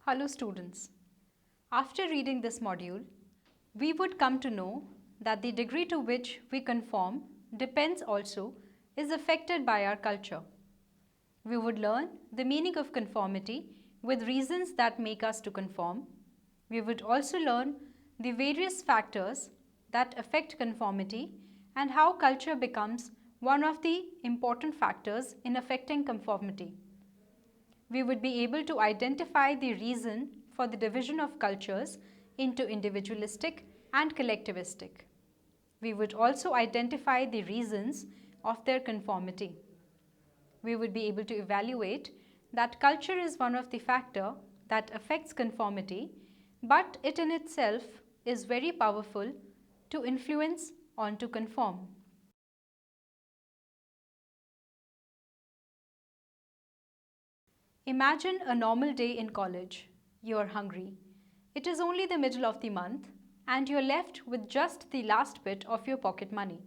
Hello students. After reading this module, we would come to know that the degree to which we conform depends also is affected by our culture. We would learn the meaning of conformity with reasons that make us to conform. We would also learn the various factors that affect conformity and how culture becomes one of the important factors in affecting conformity. We would be able to identify the reason for the division of cultures into individualistic and collectivistic. We would also identify the reasons of their conformity. We would be able to evaluate that culture is one of the factors that affects conformity, but it in itself is very powerful to influence on to conform. Imagine a normal day in college. You are hungry. It is only the middle of the month and you are left with just the last bit of your pocket money.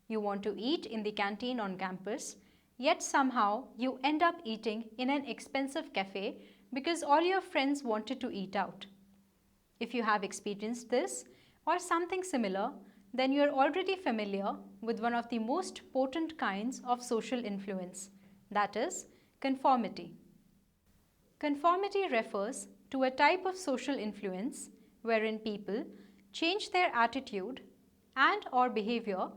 You want to eat in the canteen on campus, yet somehow you end up eating in an expensive cafe because all your friends wanted to eat out. If you have experienced this or something similar, then you are already familiar with one of the most potent kinds of social influence, that is, conformity. Conformity refers to a type of social influence wherein people change their attitude and or behavior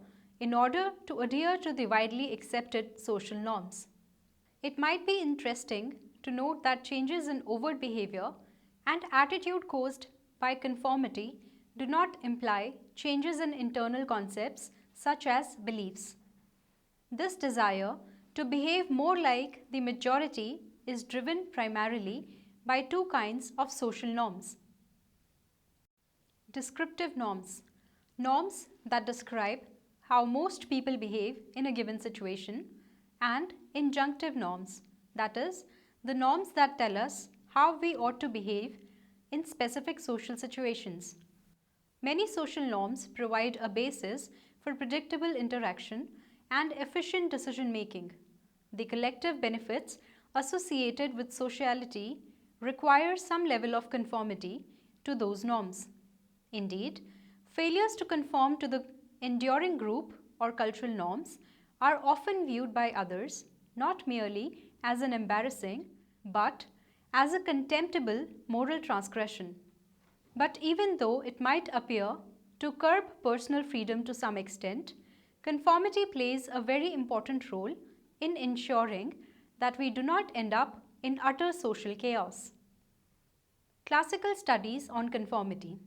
in order to adhere to the widely accepted social norms. It might be interesting to note that changes in overt behavior and attitude caused by conformity do not imply changes in internal concepts such as beliefs. This desire to behave more like the majority is driven primarily by two kinds of social norms. Descriptive norms. Norms that describe how most people behave in a given situation, and injunctive norms, that is, the norms that tell us how we ought to behave in specific social situations. Many social norms provide a basis for predictable interaction and efficient decision making. The collective benefits associated with sociality require some level of conformity to those norms. Indeed, failures to conform to the enduring group or cultural norms are often viewed by others not merely as an embarrassing but as a contemptible moral transgression. But even though it might appear to curb personal freedom to some extent, conformity plays a very important role in ensuring that we do not end up in utter social chaos. Classical studies on conformity.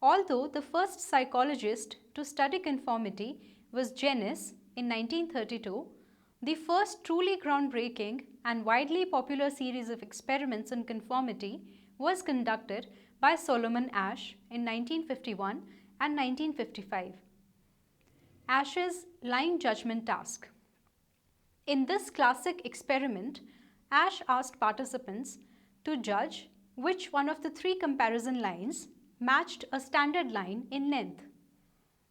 Although the first psychologist to study conformity was Janis in 1932, the first truly groundbreaking and widely popular series of experiments on conformity was conducted by Solomon Asch in 1951 and 1955. Asch's line judgment task. In this classic experiment, Asch asked participants to judge which one of the three comparison lines matched a standard line in length.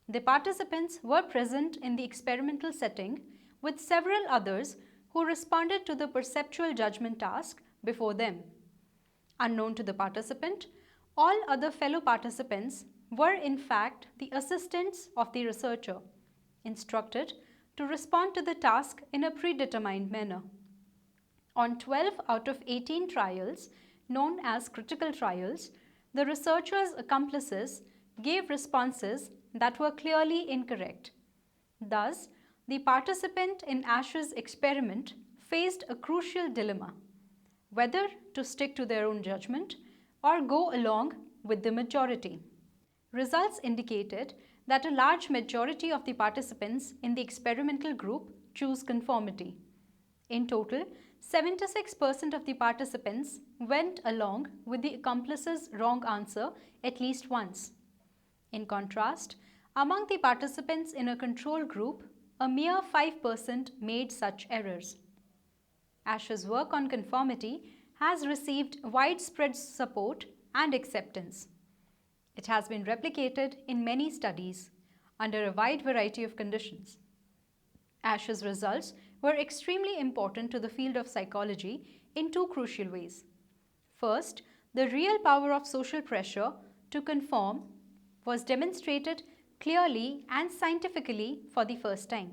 The participants were present in the experimental setting with several others who responded to the perceptual judgment task before them. Unknown to the participant, all other fellow participants were in fact the assistants of the researcher, instructed to respond to the task in a predetermined manner. On 12 out of 18 trials, known as critical trials, the researcher's accomplices gave responses that were clearly incorrect. Thus, the participant in Asch's experiment faced a crucial dilemma: whether to stick to their own judgment or go along with the majority. Results indicated that a large majority of the participants in the experimental group chose conformity. In total, 76% of the participants went along with the accomplice's wrong answer at least once. In contrast, among the participants in a control group, a mere 5% made such errors. Asch's work on conformity has received widespread support and acceptance. It has been replicated in many studies under a wide variety of conditions. Asch's results were extremely important to the field of psychology in two crucial ways. First, the real power of social pressure to conform was demonstrated clearly and scientifically for the first time.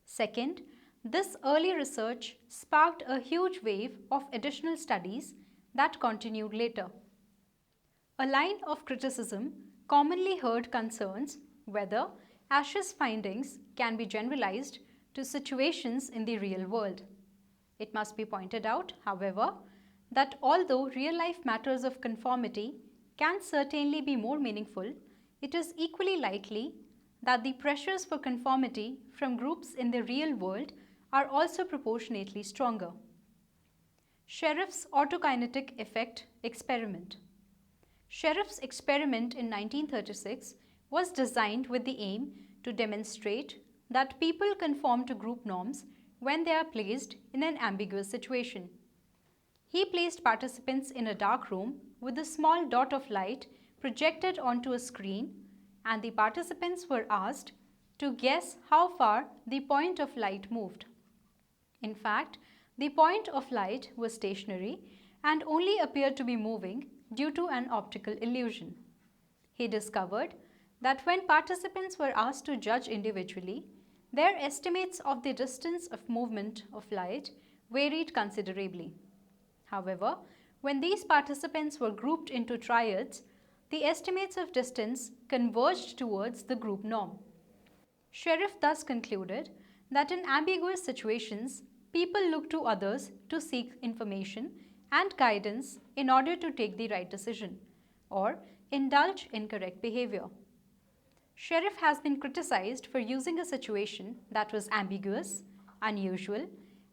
Second, this early research sparked a huge wave of additional studies that continued later. A line of criticism commonly heard concerns whether Ash's findings can be generalized to situations in the real world. It must be pointed out, however, that although real-life matters of conformity can certainly be more meaningful, it is equally likely that the pressures for conformity from groups in the real world are also proportionately stronger. Sheriff's autokinetic effect experiment. Sheriff's experiment in 1936 was designed with the aim to demonstrate that people conform to group norms when they are placed in an ambiguous situation. He placed participants in a dark room with a small dot of light projected onto a screen, and the participants were asked to guess how far the point of light moved. In fact, the point of light was stationary and only appeared to be moving due to an optical illusion. He discovered that when participants were asked to judge individually, their estimates of the distance of movement of light varied considerably. However, when these participants were grouped into triads, the estimates of distance converged towards the group norm. Sheriff thus concluded that in ambiguous situations, people look to others to seek information and guidance in order to take the right decision or indulge in correct behavior. Sheriff has been criticized for using a situation that was ambiguous, unusual,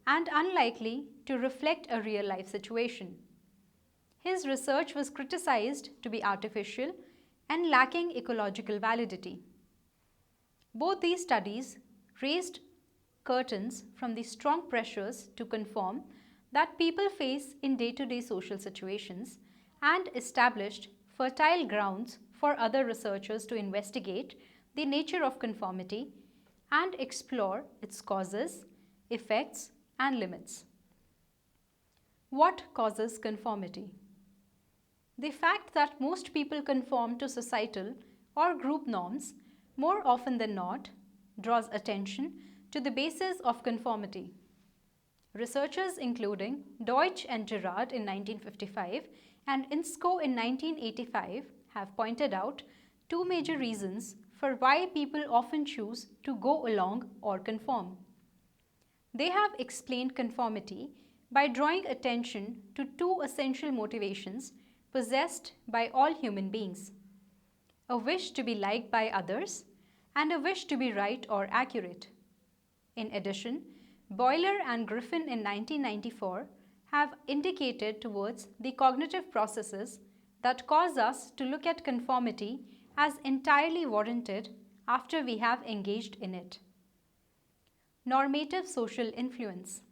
and unlikely to reflect a real-life situation. His research was criticized to be artificial and lacking ecological validity. Both these studies raised curtains from the strong pressures to conform that people face in day-to-day social situations and established fertile grounds for other researchers to investigate the nature of conformity and explore its causes, effects, and limits. What causes conformity? The fact that most people conform to societal or group norms more often than not draws attention to the basis of conformity. Researchers including Deutsch and Girard in 1955 and Insko in 1985 have pointed out two major reasons for why people often choose to go along or conform. They have explained conformity by drawing attention to two essential motivations possessed by all human beings: a wish to be liked by others and a wish to be right or accurate. In addition, Boiler and Griffin in 1994 have indicated towards the cognitive processes that cause us to look at conformity as entirely warranted after we have engaged in it. Normative social influence.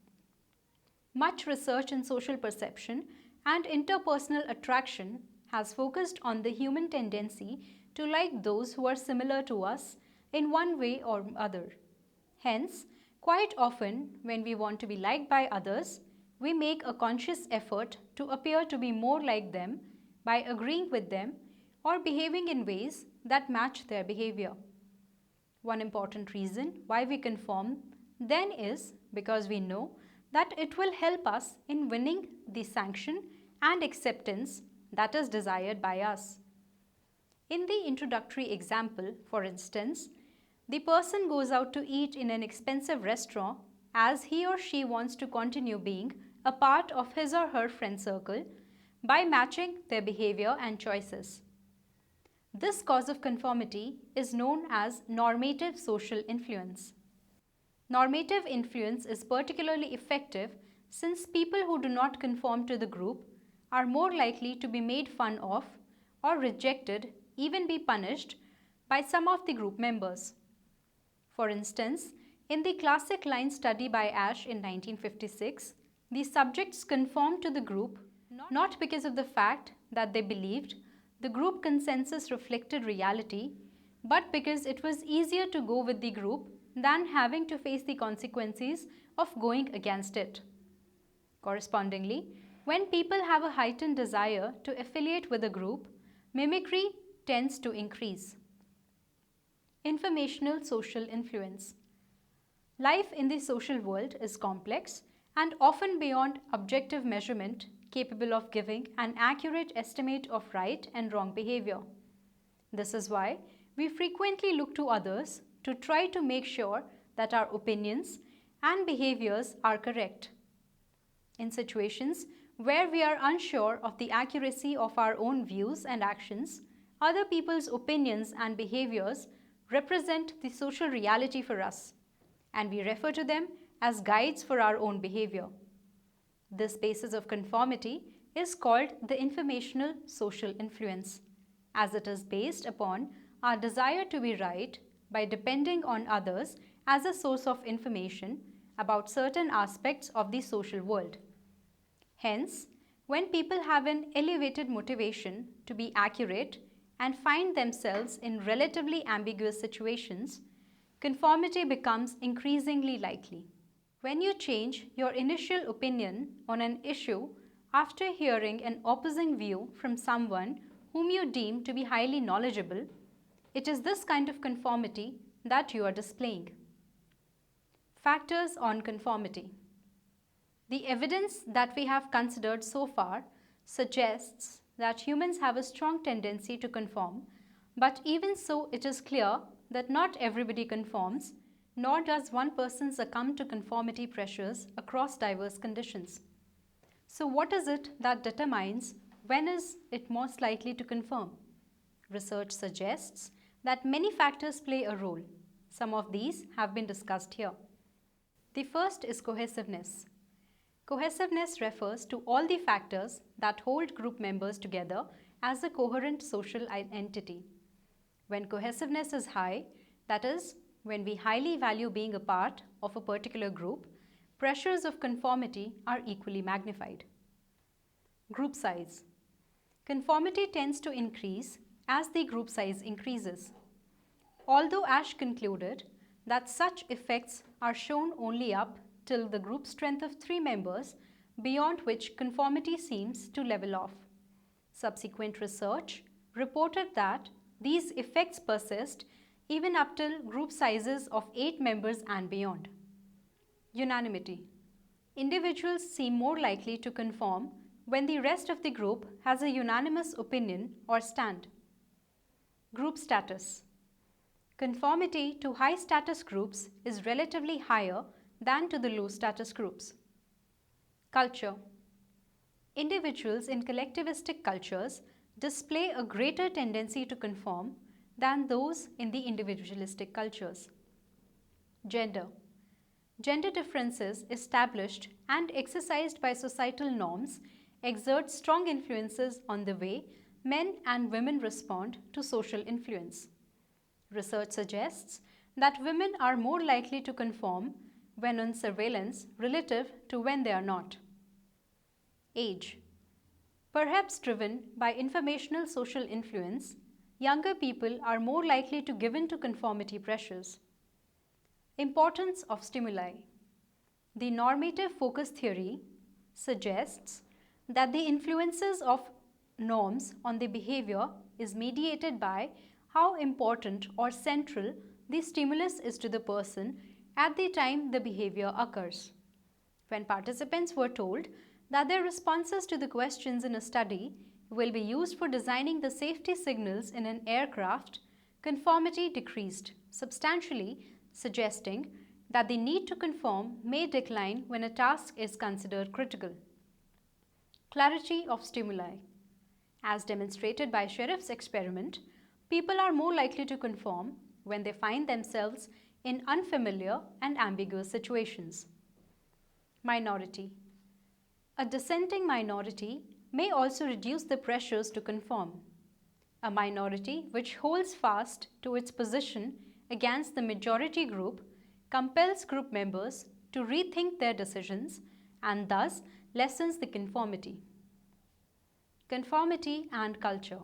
Much research in social perception and interpersonal attraction has focused on the human tendency to like those who are similar to us in one way or other. Hence, quite often when we want to be liked by others, we make a conscious effort to appear to be more like them by agreeing with them or behaving in ways that match their behavior. One important reason why we conform then is because we know that it will help us in winning the sanction and acceptance that is desired by us. In the introductory example, for instance, the person goes out to eat in an expensive restaurant as he or she wants to continue being a part of his or her friend circle by matching their behavior and choices. This cause of conformity is known as normative social influence. Normative influence is particularly effective since people who do not conform to the group are more likely to be made fun of or rejected, even be punished by some of the group members. For instance, in the classic line study by Ash in 1956, the subjects conformed to the group not because of the fact that they believed the group consensus reflected reality, but because it was easier to go with the group than having to face the consequences of going against it. Correspondingly, When people have a heightened desire to affiliate with a group, mimicry tends to increase. Informational social influence. Life in the social world is complex and often beyond objective measurement, capable of giving an accurate estimate of right and wrong behavior. This is why we frequently look to others to try to make sure that our opinions and behaviors are correct. In situations where we are unsure of the accuracy of our own views and actions, other people's opinions and behaviors represent the social reality for us, and we refer to them as guides for our own behavior. This basis of conformity is called the informational social influence, as it is based upon our desire to be right by depending on others as a source of information about certain aspects of the social world. Hence, when people have an elevated motivation to be accurate and find themselves in relatively ambiguous situations, conformity becomes increasingly likely. When you change your initial opinion on an issue after hearing an opposing view from someone whom you deem to be highly knowledgeable, it is this kind of conformity that you are displaying. Factors on conformity. The evidence that we have considered so far suggests that humans have a strong tendency to conform, but even so, it is clear that not everybody conforms, nor does one person succumb to conformity pressures across diverse conditions. So what is it that determines when is it most likely to conform? Research suggests that many factors play a role. Some of these have been discussed here. The first is cohesiveness. Cohesiveness refers to all the factors that hold group members together as a coherent social entity. When cohesiveness is high, that is, when we highly value being a part of a particular group, pressures of conformity are equally magnified. Group size. Conformity tends to increase as the group size increases. Although Ash concluded that such effects are shown only up till the group strength of 3 members, beyond which conformity seems to level off. Subsequent research reported that these effects persist even up till group sizes of 8 members and beyond. Unanimity. Individuals seem more likely to conform when the rest of the group has a unanimous opinion or stand. Group status. Conformity to high status groups is relatively higher than to the low status groups. Culture. Individuals in collectivistic cultures display a greater tendency to conform than those in the individualistic cultures. Gender. Gender differences established and exercised by societal norms exert strong influences on the way men and women respond to social influence. Research suggests that women are more likely to conform when on surveillance relative to when they are not. Age. Perhaps driven by informational social influence, younger people are more likely to give in to conformity pressures. Importance of stimuli. The normative focus theory suggests that the influences of norms on the behavior is mediated by how important or central the stimulus is to the person at the time the behavior occurs. When participants were told that their responses to the questions in a study will be used for designing the safety signals in an aircraft, conformity decreased substantially, suggesting that the need to conform may decline when a task is considered critical. Clarity of stimuli. As demonstrated by Sheriff's experiment, people are more likely to conform when they find themselves in unfamiliar and ambiguous situations. Minority. A dissenting minority may also reduce the pressures to conform. A minority which holds fast to its position against the majority group compels group members to rethink their decisions and thus lessens the conformity. Conformity and culture.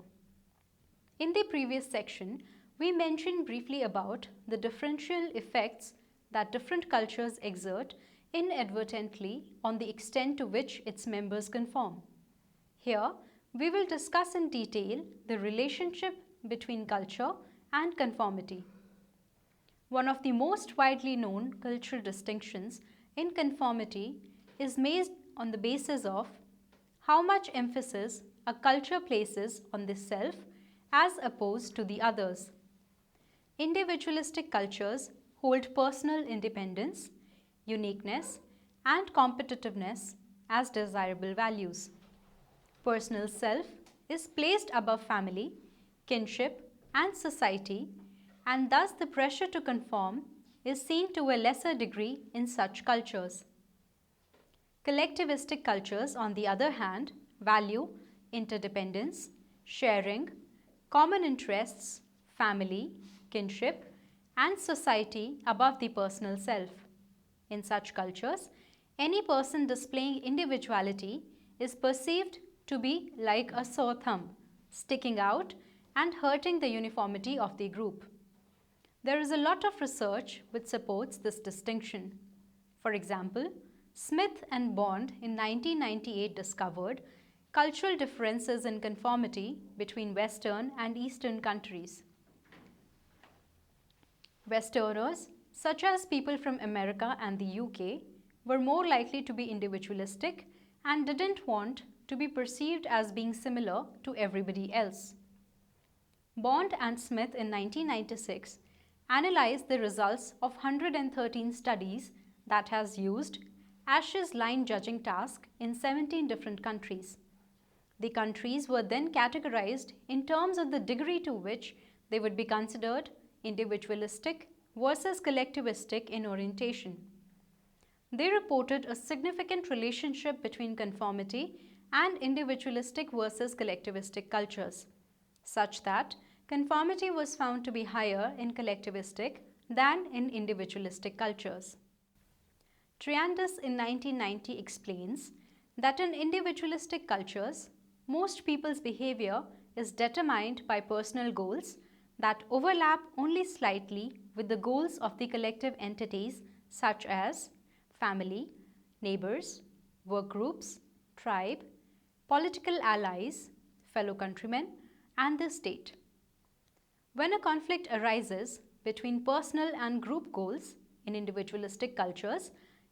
In the previous section, we mentioned briefly about the differential effects that different cultures exert inadvertently on the extent to which its members conform. Here, we will discuss in detail the relationship between culture and conformity. One of the most widely known cultural distinctions in conformity is made on the basis of how much emphasis a culture places on the self as opposed to the others. Individualistic cultures hold personal independence, uniqueness, and competitiveness as desirable values. Personal self is placed above family, kinship, and society, and thus the pressure to conform is seen to a lesser degree in such cultures. Collectivistic cultures, on the other hand, value interdependence, sharing, common interests, family, kinship, and society above the personal self. In such cultures, any person displaying individuality is perceived to be like a sore thumb, sticking out and hurting the uniformity of the group. There is a lot of research which supports this distinction. For example, Smith and Bond in 1998 discovered cultural differences in conformity between Western and Eastern countries. Westerners, such as people from America and the UK, were more likely to be individualistic and didn't want to be perceived as being similar to everybody else. Bond and Smith in 1996 analyzed the results of 113 studies that has used Ash's line judging task in 17 different countries. The countries were then categorized in terms of the degree to which they would be considered individualistic versus collectivistic in orientation. They reported a significant relationship between conformity and individualistic versus collectivistic cultures, such that conformity was found to be higher in collectivistic than in individualistic cultures. Triandis in 1990 explains that in individualistic cultures, most people's behavior is determined by personal goals that overlap only slightly with the goals of the collective entities such as family, neighbors, work groups, tribe, political allies, fellow countrymen, and the state. When a conflict arises between personal and group goals in individualistic cultures,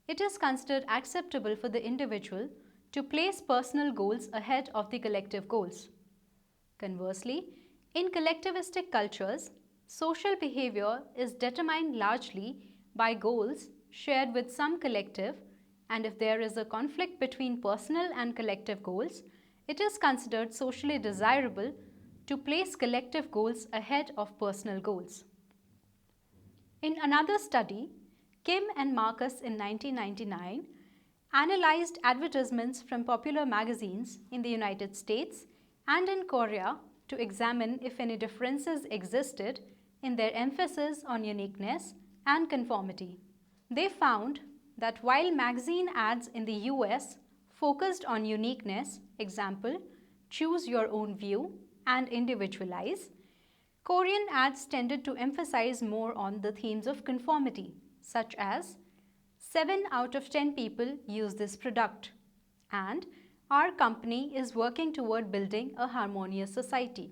it is considered acceptable for the individual to place personal goals ahead of the collective goals. Conversely, in collectivistic cultures, social behavior is determined largely by goals shared with some collective, and if there is a conflict between personal and collective goals, it is considered socially desirable to place collective goals ahead of personal goals. In another study, Kim and Marcus in 1999 analyzed advertisements from popular magazines in the United States and in Korea to examine if any differences existed in their emphasis on uniqueness and conformity. They found that while magazine ads in the US focused on uniqueness, example, choose your own view and individualize, Korean ads tended to emphasize more on the themes of conformity, such as 7 out of 10 people use this product, and our company is working toward building a harmonious society.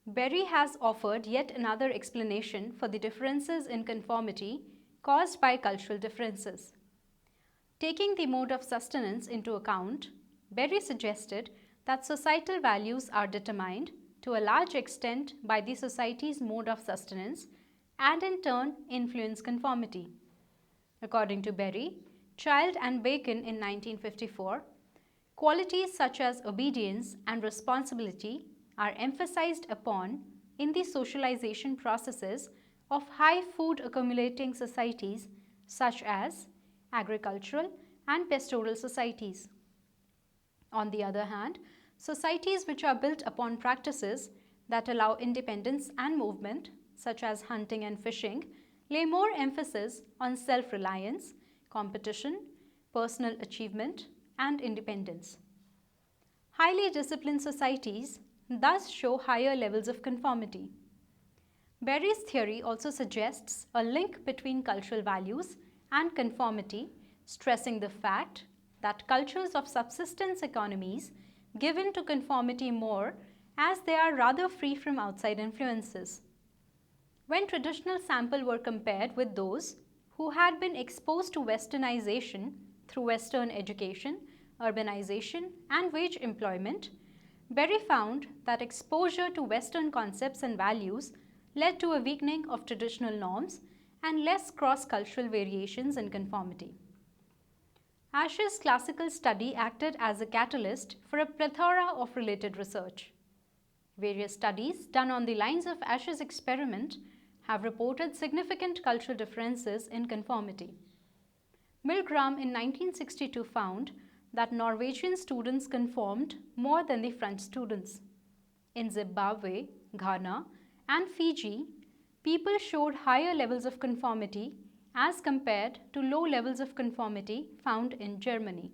Berry has offered yet another explanation for the differences in conformity caused by cultural differences. Taking the mode of sustenance into account, Berry suggested that societal values are determined to a large extent by the society's mode of sustenance and in turn influence conformity. According to Berry, Child and Bacon in 1954, qualities such as obedience and responsibility are emphasized upon in the socialization processes of high food accumulating societies such as agricultural and pastoral societies. On the other hand, societies which are built upon practices that allow independence and movement, such as hunting and fishing, lay more emphasis on self-reliance, competition, personal achievement, and independence. Highly disciplined societies thus show higher levels of conformity. Berry's theory also suggests a link between cultural values and conformity stressing the fact that cultures of subsistence economies give in to conformity more as they are rather free from outside influences. When traditional samples were compared with those who had been exposed to westernization through Western education, urbanization, and wage employment, Berry found that exposure to Western concepts and values led to a weakening of traditional norms and less cross-cultural variations in conformity. Ash's classical study acted as a catalyst for a plethora of related research. Various studies done on the lines of Ash's experiment have reported significant cultural differences in conformity. Milgram in 1962 found that Norwegian students conformed more than the French students. In Zimbabwe, Ghana, and Fiji, people showed higher levels of conformity as compared to low levels of conformity found in Germany.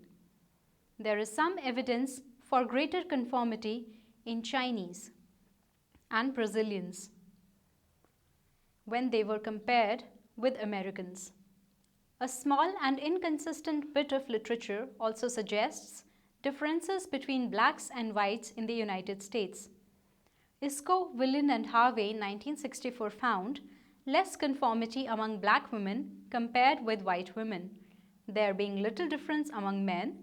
There is some evidence for greater conformity in Chinese and Brazilians when they were compared with Americans. A small and inconsistent bit of literature also suggests differences between blacks and whites in the United States. Isco, Willin, and Harvey in 1964 found less conformity among black women compared with white women, there being little difference among men,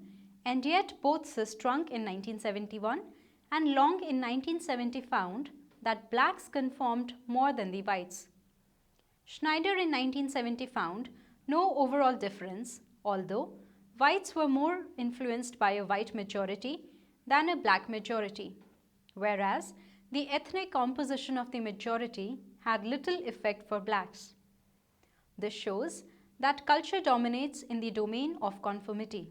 and yet both cis Strunk in 1971 and Long in 1970 found that blacks conformed more than the whites. Schneider in 1970 found no overall difference, although whites were more influenced by a white majority than a black majority, whereas the ethnic composition of the majority had little effect for blacks. This shows that culture dominates in the domain of conformity.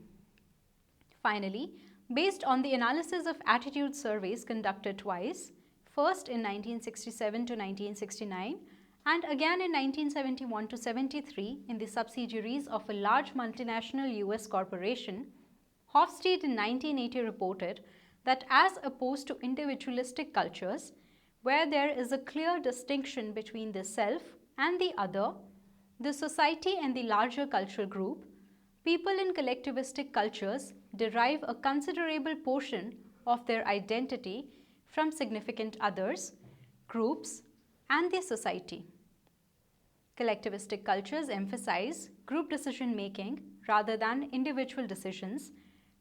Finally, based on the analysis of attitude surveys conducted twice, first in 1967 to 1969 and again in 1971 to 73 in the subsidiaries of a large multinational US corporation, Hofstede in 1980 reported that as opposed to individualistic cultures, where there is a clear distinction between the self and the other, the society and the larger cultural group, people in collectivistic cultures derive a considerable portion of their identity from significant others, groups, and the society. Collectivistic cultures emphasize group decision making rather than individual decisions,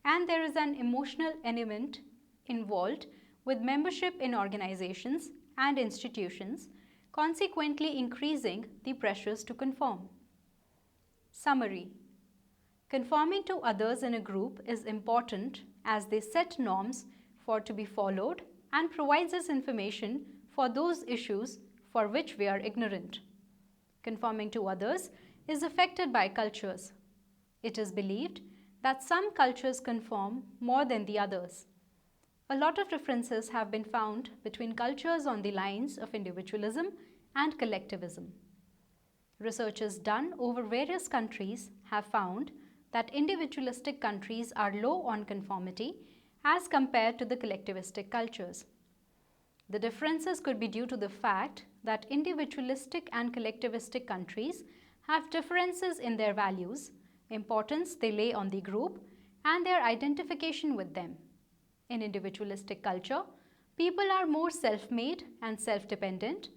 and there is an emotional element involved with membership in organizations and institutions, consequently increasing the pressures to conform. Summary: conforming to others in a group is important as they set norms for to be followed and provides us information for those issues for which we are ignorant. Conforming to others is affected by cultures. It is believed that some cultures conform more than the others. A lot of differences have been found between cultures on the lines of individualism and collectivism. Researches done over various countries have found that individualistic countries are low on conformity as compared to the collectivistic cultures. The differences could be due to the fact that individualistic and collectivistic countries have differences in their values, importance they lay on the group, and their identification with them. In individualistic culture, people are more self-made and self-dependent,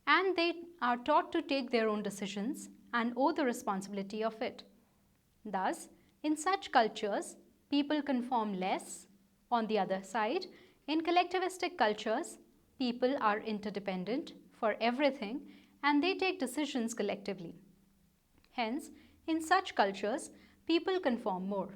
and they are taught to take their own decisions and owe the responsibility of it. Thus, in such cultures, people conform less. On the other side, in collectivistic cultures, people are interdependent for everything and they take decisions collectively. Hence, in such cultures, people conform more.